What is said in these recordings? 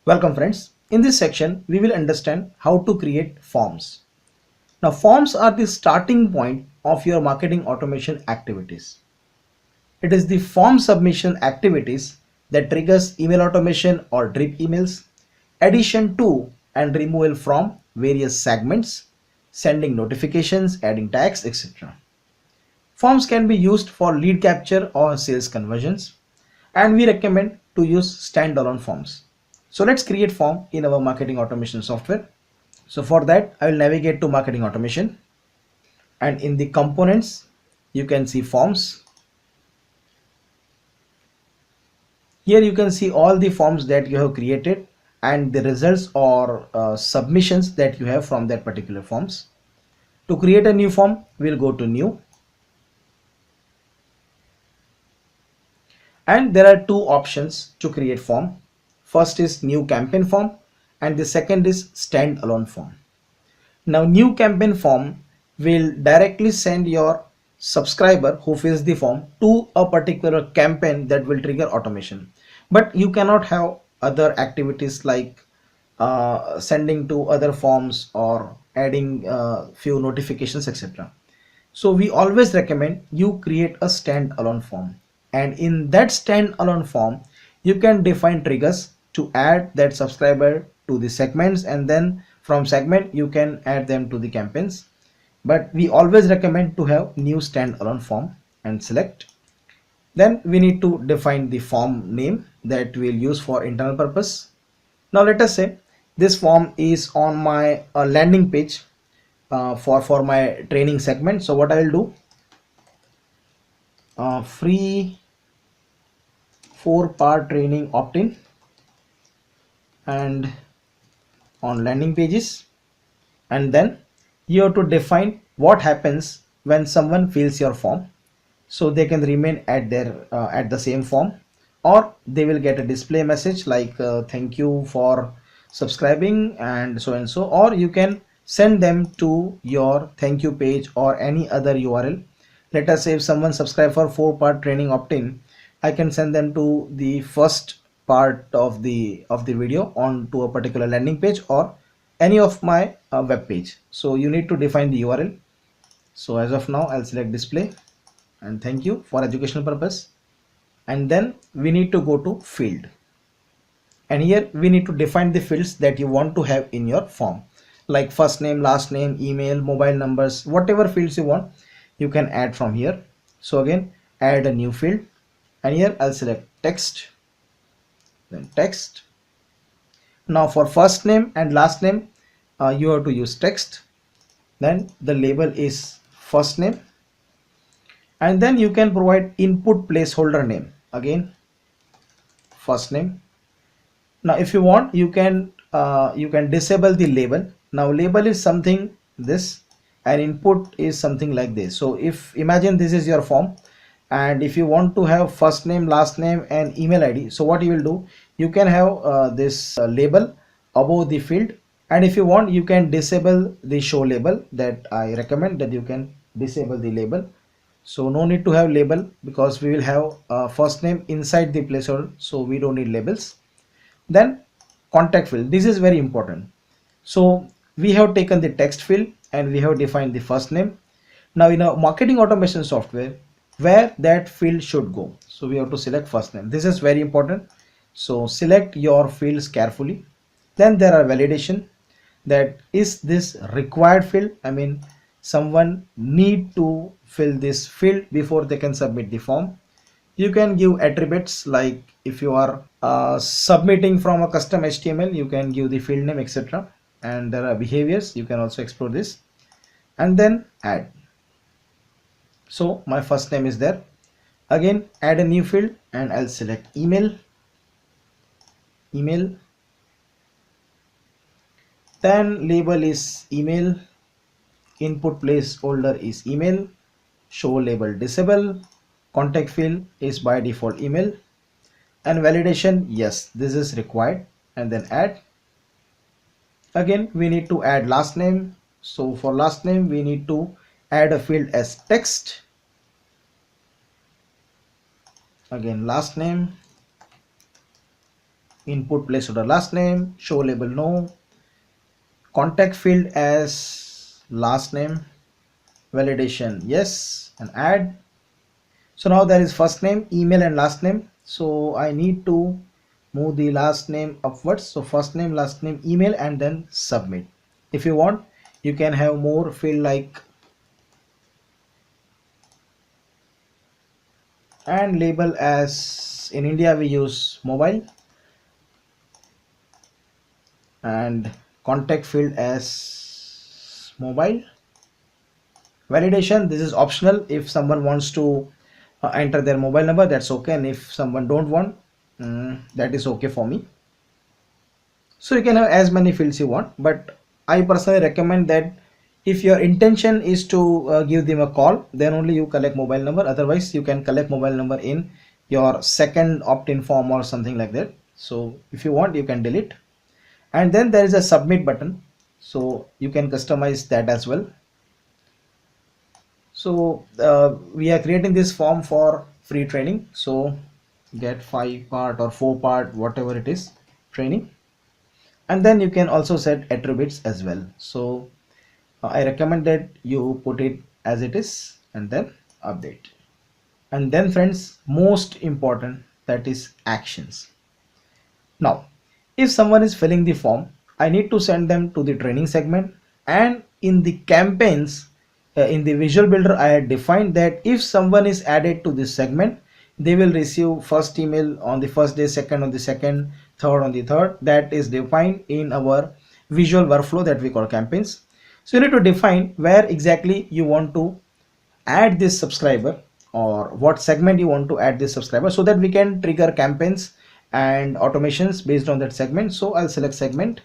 Welcome friends. In this section, we will understand how to create forms. Now, forms are the starting point of your marketing automation activities. It is the form submission activities that triggers email automation or drip emails, addition to and removal from various segments, sending notifications, adding tags, etc. Forms can be used for lead capture or sales conversions, and we recommend to use standalone forms. So let's create form in our marketing automation software. So for that, I will navigate to marketing automation, and in the components, you can see forms. Here you can see all the forms that you have created and the results or submissions that you have from that particular forms. To create a new form, we'll go to new, and there are two options to create form. First is new campaign form and the second is standalone form. Now new campaign form will directly send your subscriber who fills the form to a particular campaign that will trigger automation. But you cannot have other activities like sending to other forms or adding few notifications, etc. So we always recommend you create a standalone form, and in that standalone form you can define triggers to add that subscriber to the segments, and then from segment you can add them to the campaigns. But we always recommend to have new standalone form and select. Then we need to define the form name that we'll use for internal purpose. Now let us say this form is on my landing page for my training segment. So what I will do, free 4-part training opt-in and on landing pages, and then you have to define what happens when someone fills your form, so they can remain at their at the same form, or they will get a display message like thank you for subscribing and so, or you can send them to your thank you page or any other URL. Let us say if someone subscribe for 4-part training opt-in, I can send them to the first part of the video on to a particular landing page or any of my web page. So you need to define the URL. So as of now, I'll select display and thank you for educational purpose, and then we need to go to field, and here we need to define the fields that you want to have in your form, like first name, last name, email, mobile numbers, whatever fields you want you can add from here. So again, add a new field, and here I'll select text, then text. Now for first name and last name, you have to use text, then the label is first name, and then you can provide input placeholder name, again first name. Now if you want, you can disable the label. Now label is something this, and input is something like this. So if imagine this is your form, and if you want to have first name, last name and email ID, so what you will do, you can have this label above the field, and if you want you can disable the show label. That I recommend that you can disable the label. So no need to have label because we will have first name inside the placeholder, so we don't need labels. Then contact field, this is very important. So we have taken the text field and we have defined the first name. Now in a marketing automation software, where that field should go, so we have to select first name. This is very important, so select your fields carefully. Then there are validation, that is this required field, I mean someone need to fill this field before they can submit the form. You can give attributes, like if you are submitting from a custom HTML, you can give the field name, etc. And there are behaviors, you can also explore this, and then add. So my first name is there. Again, add a new field and I'll select email, then label is email, input placeholder is email, show label disable, contact field is by default email, and validation, yes, this is required, and then add. Again, we need to add last name. So for last name, we need to add a field as text. Again, last name, input placeholder last name, show label no, contact field as last name, validation yes, and add. So now there is first name, email and last name. So I need to move the last name upwards. So first name, last name, email, and then submit. If you want, you can have more field like, and label as in India we use mobile, and contact field as mobile. Validation, this is optional. If someone wants to enter their mobile number, that's okay, and if someone don't want, that is okay for me. So you can have as many fields you want, but I personally recommend that if your intention is to give them a call, then only you collect mobile number. Otherwise you can collect mobile number in your second opt-in form or something like that. So if you want, you can delete. And then there is a submit button, so you can customize that as well. So we are creating this form for free training, so get 5-part or 4-part, whatever it is, training. And then you can also set attributes as well. So I recommend that you put it as it is and then update. And then friends, most important, that is actions. Now if someone is filling the form, I need to send them to the training segment, and in the campaigns, in the visual builder I had defined that if someone is added to this segment, they will receive first email on the first day, second on the second, third on the third. That is defined in our visual workflow that we call campaigns. So you need to define where exactly you want to add this subscriber, or what segment you want to add this subscriber, so that we can trigger campaigns and automations based on that segment. So I'll select segment,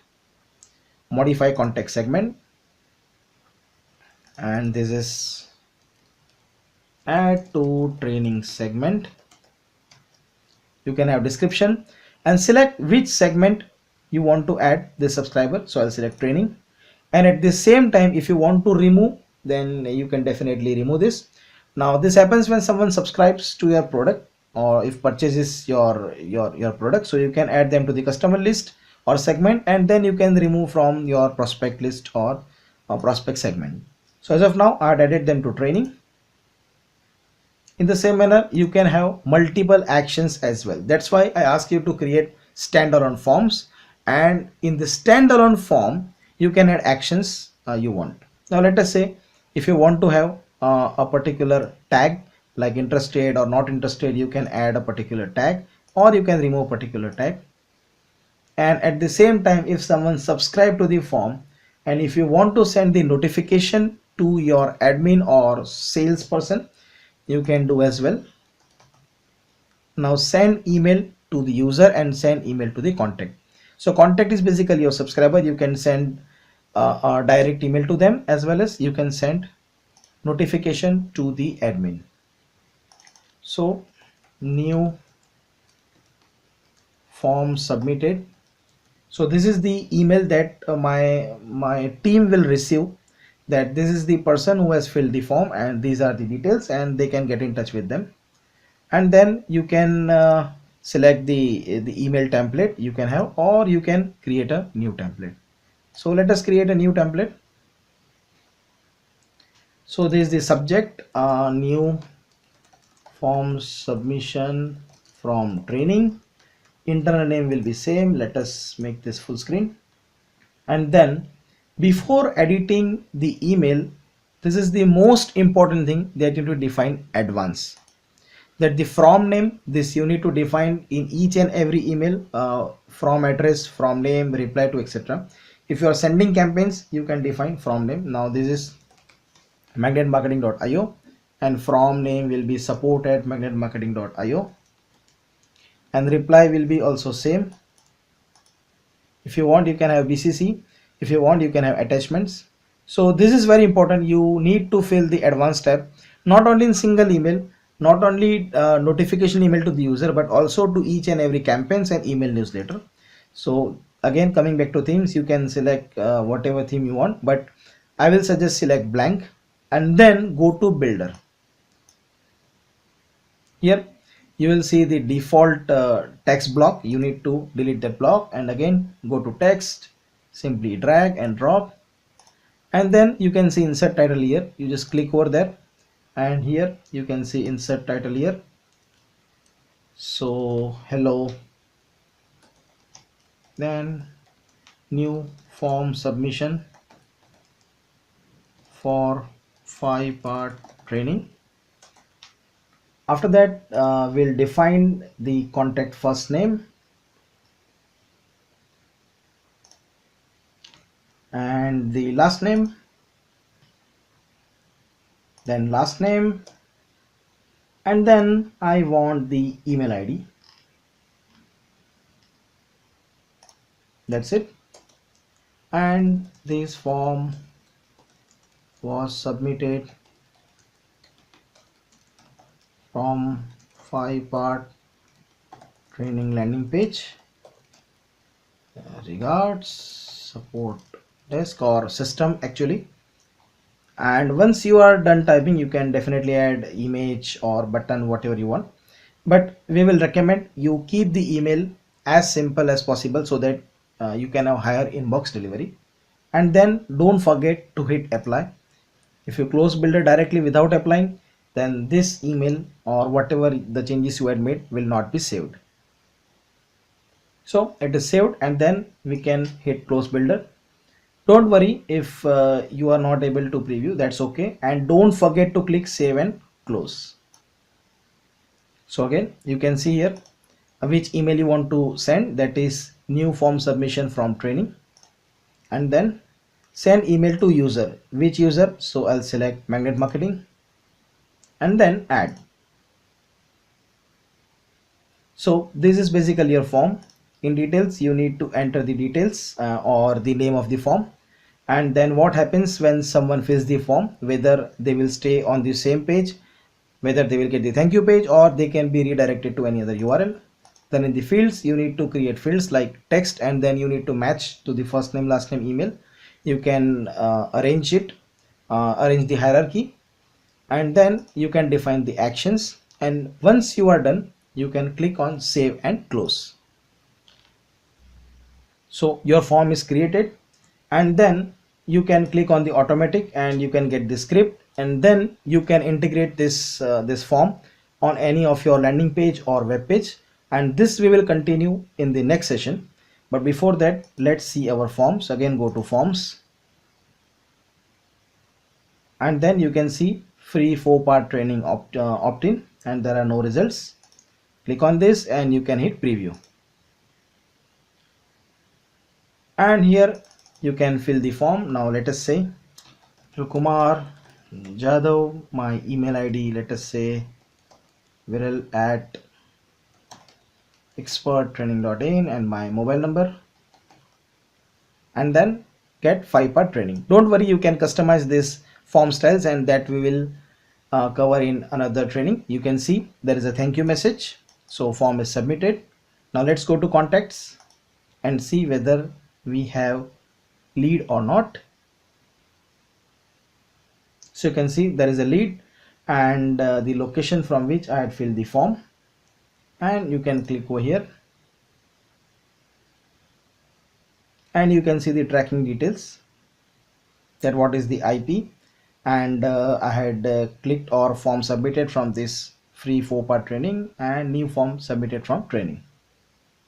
modify context segment, and this is add to training segment. You can have description and select which segment you want to add this subscriber. So I'll select training, and at the same time if you want to remove, then you can definitely remove this. Now this happens when someone subscribes to your product, or if purchases your product, so you can add them to the customer list or segment, and then you can remove from your prospect list or prospect segment. So as of now I had added them to training. In the same manner you can have multiple actions as well. That's why I ask you to create standalone forms, and in the standalone form you can add actions you want. Now let us say if you want to have a particular tag like interested or not interested, you can add a particular tag, or you can remove a particular tag. And at the same time, if someone subscribe to the form, and if you want to send the notification to your admin or salesperson, you can do as well. Now send email to the user and send email to the contact. So contact is basically your subscriber. You can send a direct email to them, as well as you can send notification to the admin. So new form submitted. So this is the email that my team will receive, that this is the person who has filled the form and these are the details, and they can get in touch with them. And then you can select the email template you can have, or you can create a new template. So let us create a new template. So this is the subject, new form submission from training. Internal name will be same. Let us make this full screen. And then before editing the email, this is the most important thing that you need to define advance, that the from name, this you need to define in each and every email, from address, from name, reply to, etc. If you are sending campaigns, you can define from name. Now this is magnetmarketing.io, and from name will be support@magnetmarketing.io, and reply will be also same. If you want, you can have BCC. If you want, you can have attachments. So this is very important. You need to fill the advanced tab, not only in single email, not only notification email to the user, but also to each and every campaigns and email newsletter. So again, coming back to themes, you can select whatever theme you want, but I will suggest select blank, and then go to builder. Here you will see the default text block. You need to delete that block, and again go to text, simply drag and drop, and then you can see insert title here. You just click over there, and here you can see insert title here. So hello, then new form submission for 5-part training. After that, we'll define the contact first name and the last name, then last name, and then I want the email ID. That's it. And this form was submitted from 5-part training landing page. Regards, support desk or system actually. And once you are done typing, you can definitely add image or button, whatever you want, but we will recommend you keep the email as simple as possible so that you can have higher inbox delivery. And then don't forget to hit apply. If you close builder directly without applying, then this email or whatever the changes you had made will not be saved. So it is saved, and then we can hit close builder. Don't worry if you are not able to preview, that's okay. And don't forget to click save and close. So again, you can see here which email you want to send, that is new form submission from training, and then send email to user. Which user? So I'll select Magnet Marketing and then add. So this is basically your form. In details, you need to enter the details or the name of the form, and then what happens when someone fills the form, whether they will stay on the same page, whether they will get the thank you page, or they can be redirected to any other URL. Then in the fields, you need to create fields like text, and then you need to match to the first name, last name, email. You can arrange the hierarchy, and then you can define the actions. And once you are done, you can click on save and close. So your form is created, and then you can click on the automatic and you can get the script, and then you can integrate this form on any of your landing page or web page, and this we will continue in the next session. But before that, let's see our forms. Again, go to forms, and then you can see free 4-part training opt-in, and there are no results. Click on this and you can hit preview, and here you can fill the form. Now let us say Kumar Jadhav, my email ID, let us say Viral at experttraining.in, and my mobile number, and then get 5-part training. Don't worry, you can customize this form styles, and that we will cover in another training. You can see there is a thank you message, so form is submitted. Now let's go to contacts and see whether we have lead or not. So you can see there is a lead and the location from which I had filled the form, and you can click over here and you can see the tracking details, that what is the IP, and I had clicked or form submitted from this free 4-part training and new form submitted from training.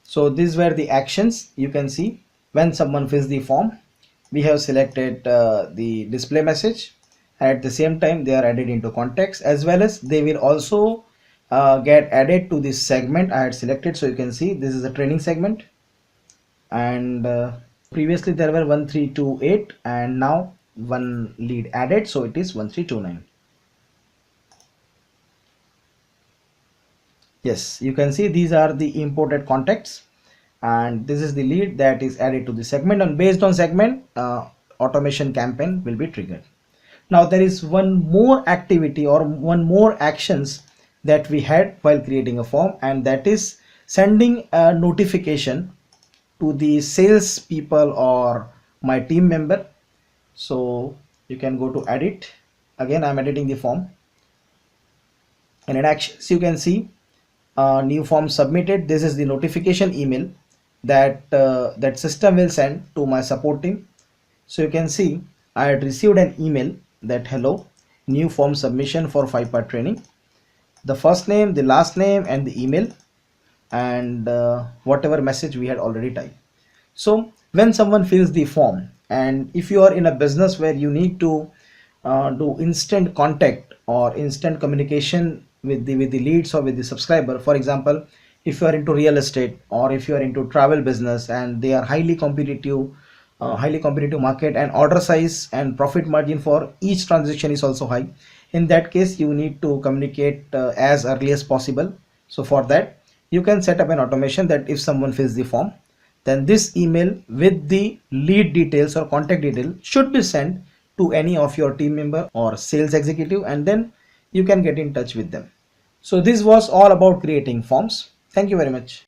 So these were the actions. You can see when someone fills the form, we have selected the display message, and at the same time they are added into context, as well as they will also get added to this segment I had selected. So you can see this is a training segment, and previously there were 1328 and now one lead added, so it is 1329. Yes, you can see these are the imported contacts, and this is the lead that is added to the segment, and based on segment automation campaign will be triggered. Now there is one more activity or one more actions that we had while creating a form, and that is sending a notification to the sales people or my team member. So you can go to edit. Again, I'm editing the form, and in actions you can see new form submitted, this is the notification email that that system will send to my support team. So you can see I had received an email that hello, new form submission for 5-part training, the first name, the last name, and the email, and whatever message we had already typed. So when someone fills the form, and if you are in a business where you need to do instant contact or instant communication with the leads or with the subscriber, for example, if you are into real estate or if you are into travel business and they are highly competitive market, and order size and profit margin for each transaction is also high, in that case you need to communicate as early as possible. So for that you can set up an automation that if someone fills the form, then this email with the lead details or contact detail should be sent to any of your team member or sales executive, and then you can get in touch with them. So this was all about creating forms. Thank you very much.